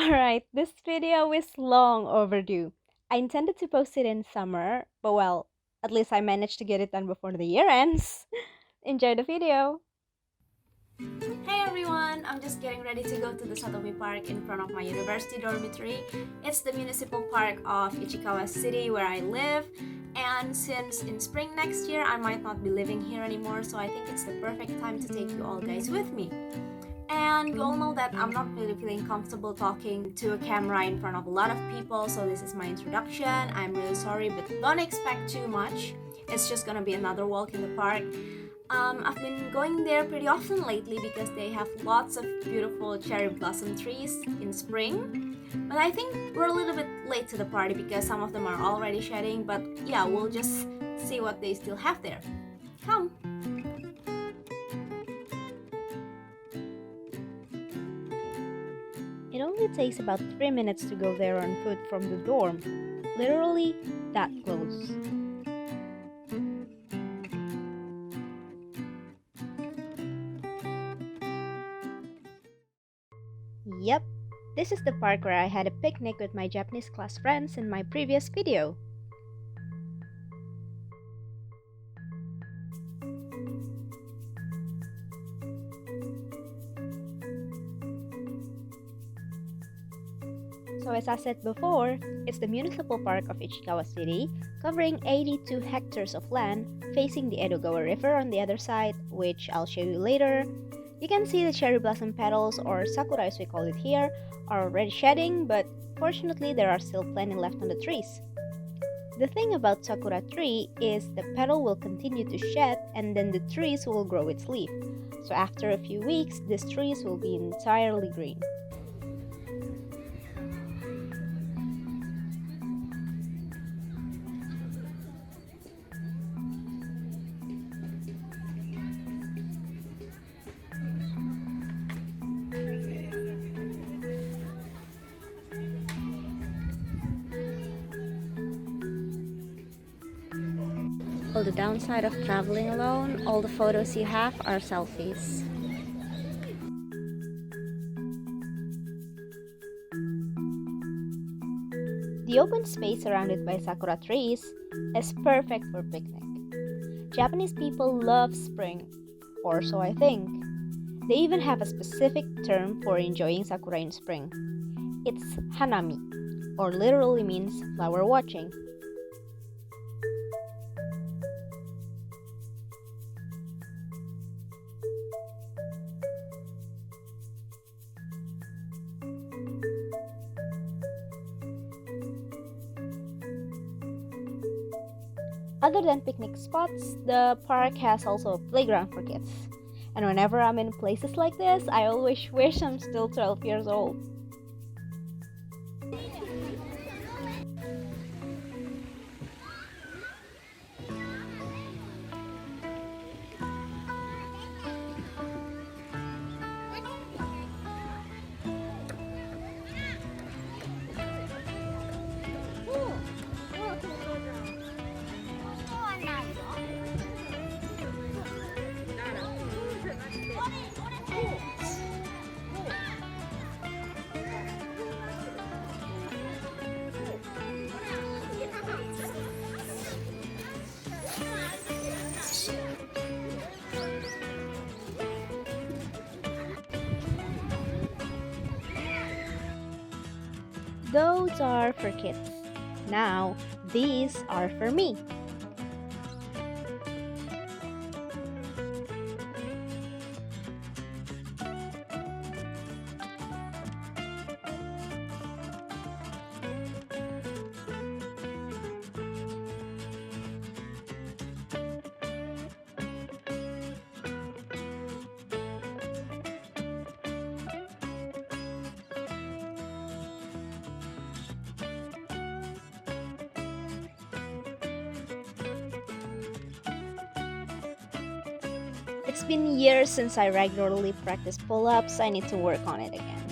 Alright, this video is long overdue. I intended to post it in summer, but well, at least I managed to get it done before the year ends. Enjoy the video! Hey everyone! I'm just getting ready to go to the Satomi Park in front of my university dormitory. It's the municipal park of Ichikawa City where I live, and since in spring next year I might not be living here anymore, so I think it's the perfect time to take you all guys with me. And you all know that I'm not really feeling comfortable talking to a camera in front of a lot of people, so this is my introduction. I'm really sorry, but don't expect too much. It's just gonna be another walk in the park. I've been going there pretty often lately because they have lots of beautiful cherry blossom trees in spring. But I think we're a little bit late to the party because some of them are already shedding, but yeah, we'll just see what they still have there. Come! It only takes about 3 minutes to go there on foot from the dorm. Literally, that close. Yep, this is the park where I had a picnic with my Japanese class friends in my previous video. So as I said before, it's the municipal park of Ichikawa City, covering 82 hectares of land, facing the Edogawa River on the other side, which I'll show you later. You can see the cherry blossom petals, or sakura as we call it here, are already shedding, but fortunately there are still plenty left on the trees. The thing about sakura tree is the petal will continue to shed and then the trees will grow its leaf. So after a few weeks, these trees will be entirely green. Well, the downside of traveling alone, all the photos you have are selfies. The open space surrounded by sakura trees is perfect for picnic. Japanese people love spring, or so I think. They even have a specific term for enjoying sakura in spring. It's hanami, or literally means flower watching. Other than picnic spots, the park has also a playground for kids. And whenever I'm in places like this, I always wish I'm still 12 years old. Those are for kids. Now, these are for me. It's been years since I regularly practice pull-ups. I need to work on it again.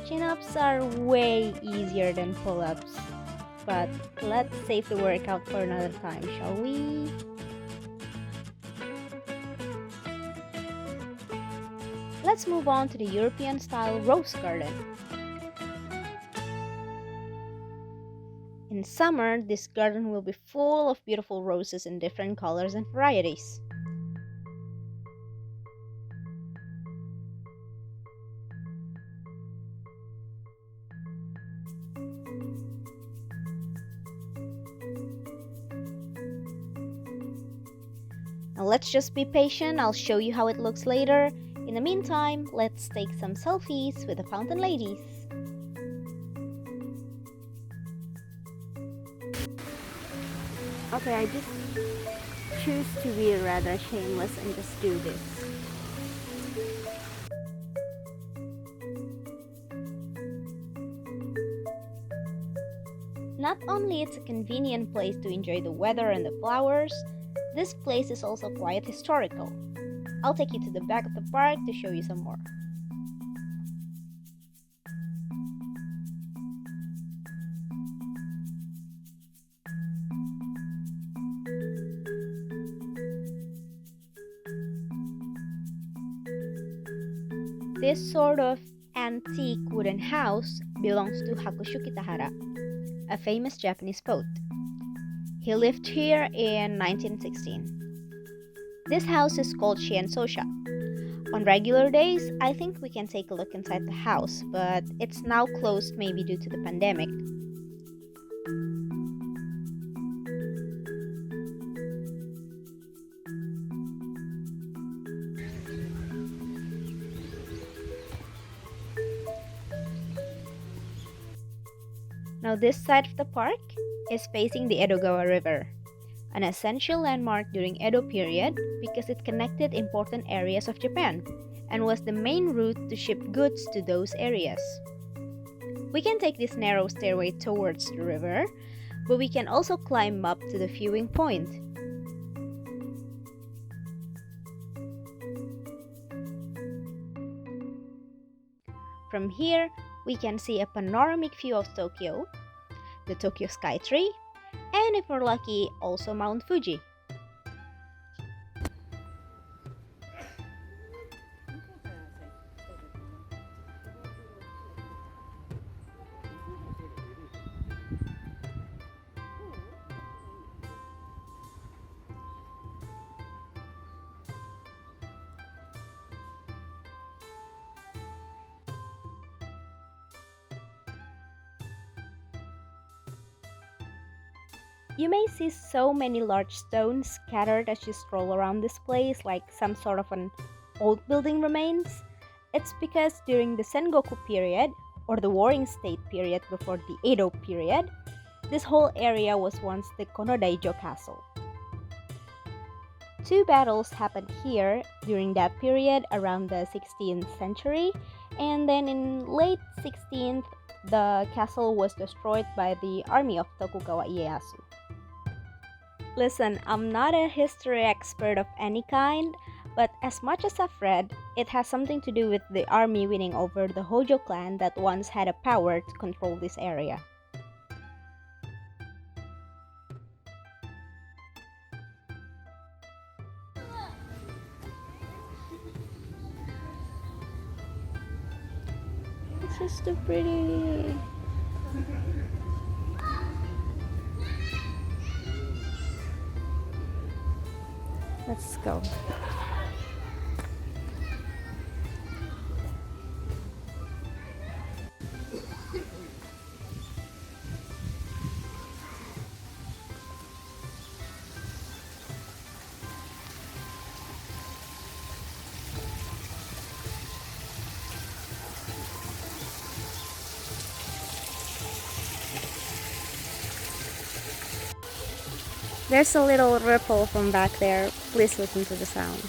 Chin-ups are way easier than pull-ups. but let's save the workout for another time, shall we? Let's move on to the European-style rose garden. In summer, this garden will be full of beautiful roses in different colors and varieties. Now let's just be patient, I'll show you how it looks later. In the meantime, let's take some selfies with the fountain ladies. Okay, I just choose to be rather shameless and just do this. Not only it's a convenient place to enjoy the weather and the flowers, this place is also quite historical. I'll take you to the back of the park to show you some more. This sort of antique wooden house belongs to Hakushu Kitahara, a famous Japanese poet. He lived here in 1916. This house is called Shiensosha. On regular days, I think we can take a look inside the house, but it's now closed maybe due to the pandemic. Now this side of the park is facing the Edogawa River, an essential landmark during Edo period because it connected important areas of Japan and was the main route to ship goods to those areas. We can take this narrow stairway towards the river, but we can also climb up to the viewing point. From here, we can see a panoramic view of Tokyo, the Tokyo Skytree, and if we're lucky, also Mount Fuji. You may see so many large stones scattered as you stroll around this place like some sort of an old building remains. It's because during the Sengoku period, or the Warring State period before the Edo period, this whole area was once the Kounodai Castle. Two battles happened here during that period around the 16th century, and then in late 16th, the castle was destroyed by the army of Tokugawa Ieyasu. Listen, I'm not a history expert of any kind, but as much as I've read, it has something to do with the army winning over the Hojo clan that once had a power to control this area. It's just too pretty. Let's go. There's a little ripple from back there. Please listen to the sound.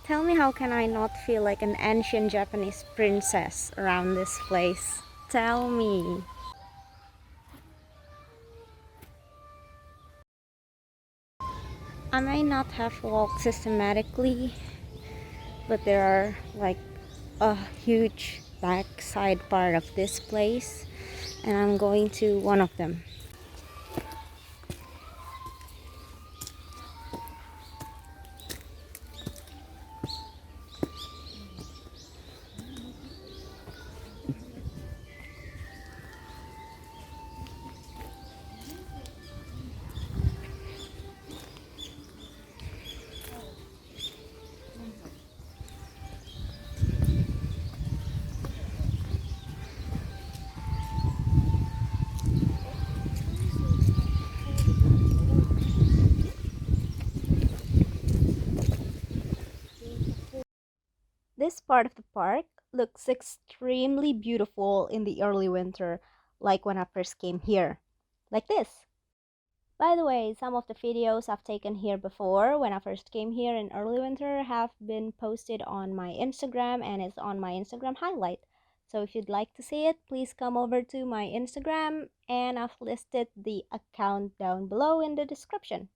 Tell me, how can I not feel like an ancient Japanese princess around this place? Tell me. I may not have walked systematically, but there are like a huge backside part of this place, and I'm going to one of them. This part of the park looks extremely beautiful in the early winter, like when I first came here. Like this. By the way, some of the videos I've taken here before when I first came here in early winter have been posted on my Instagram and it's on my Instagram highlight. So if you'd like to see it, please come over to my Instagram and I've listed the account down below in the description.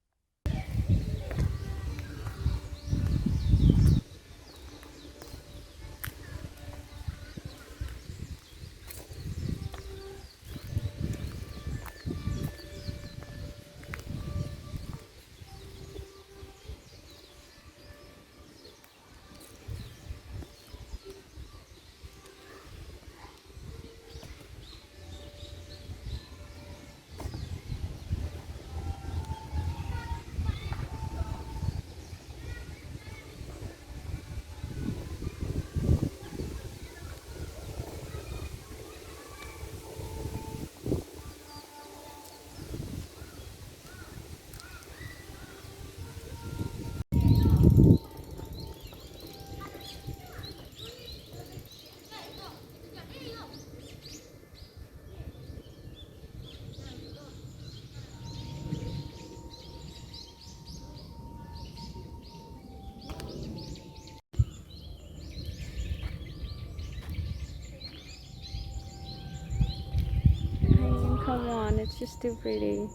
Come on, it's just too pretty.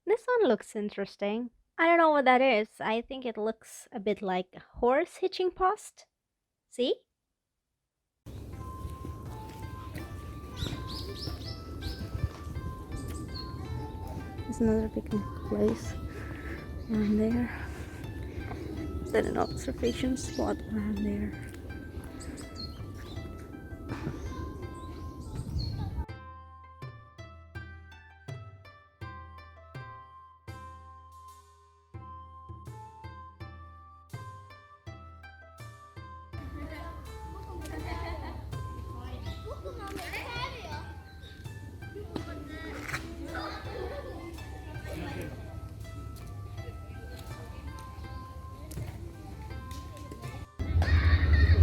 This one looks interesting. I don't know what that is. I think it looks a bit like a horse hitching post. See? There's another picnic place around there. Then an observation spot around there.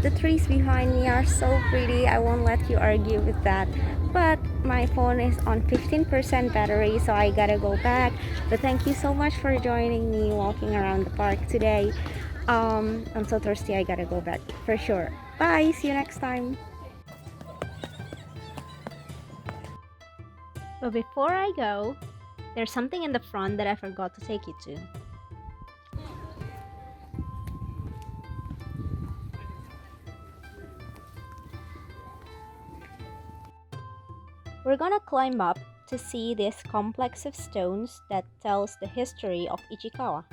The trees behind me are so pretty, I won't let you argue with that. But my phone is on 15% battery, so I gotta go back. But thank you so much for joining me walking around the park today. I'm so thirsty, I gotta go back for sure. Bye, see you next time. But before I go, there's something in the front that I forgot to take you to. We're gonna climb up to see this complex of stones that tells the history of Ichikawa.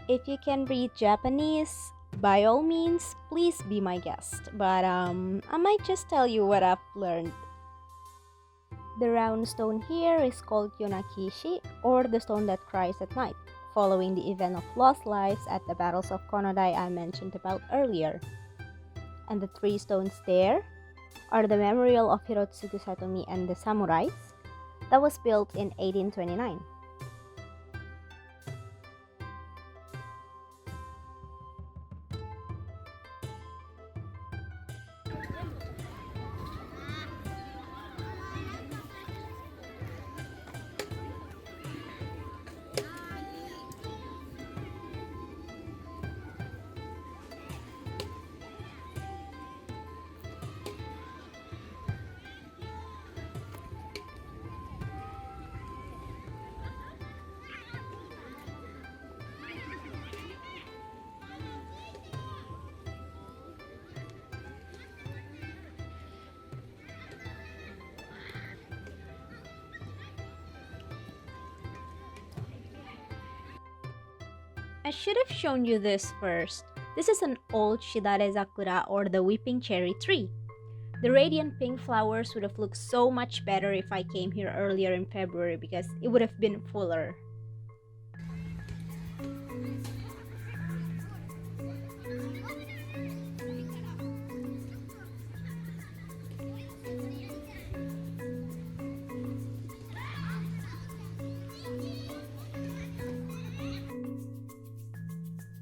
If you can read Japanese, by all means, please be my guest. But I might just tell you what I've learned. The round stone here is called Yonakishi, or the stone that cries at night, following the event of lost lives at the battles of Kounodai I mentioned about earlier. And the three stones there are the memorial of Hirotsugu Satomi and the samurais that was built in 1829. I should have shown you this first. This is an old Shidare Zakura, or the weeping cherry tree. The radiant pink flowers would have looked so much better if I came here earlier in February because it would have been fuller.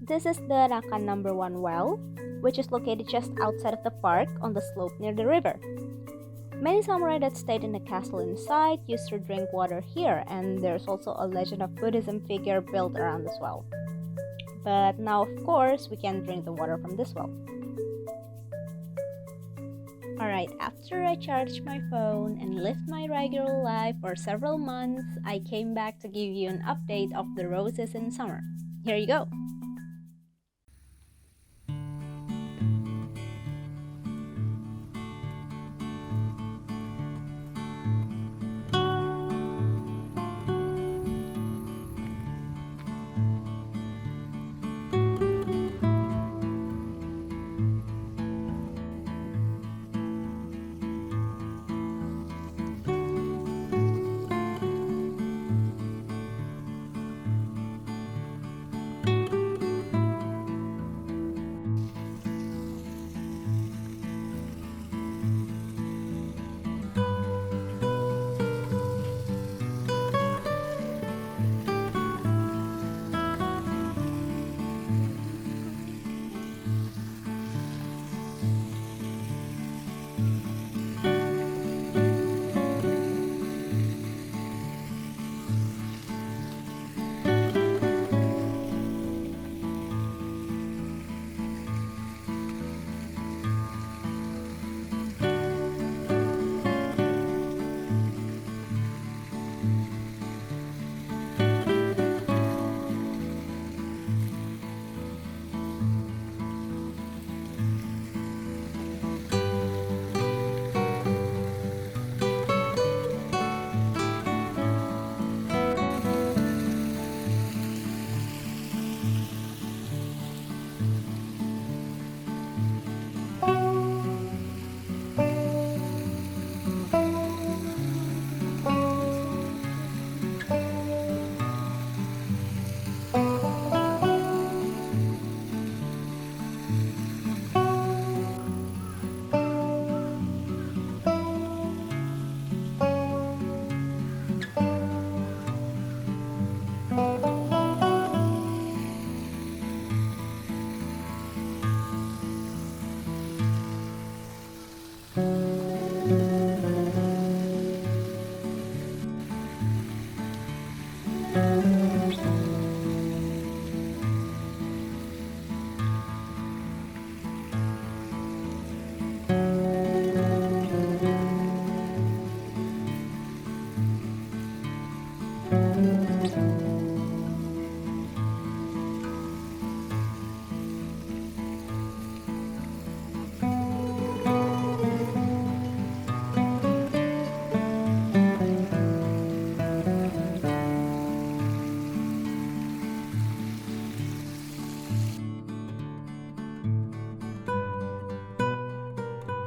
This is the Rakan number 1 well, which is located just outside of the park on the slope near the river. Many samurai that stayed in the castle inside used to drink water here, and there's also a legend of Buddhism figure built around this well. But now, of course, we can drink the water from this well. Alright, after I charged my phone and lived my regular life for several months, I came back to give you an update of the roses in summer. Here you go!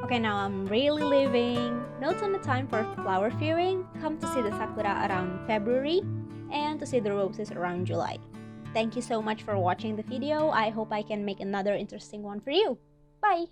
Okay, now I'm really leaving. Notes on the time for flower viewing. Come to see the sakura around February and to see the roses around July. Thank you so much for watching the video. I hope I can make another interesting one for you. Bye!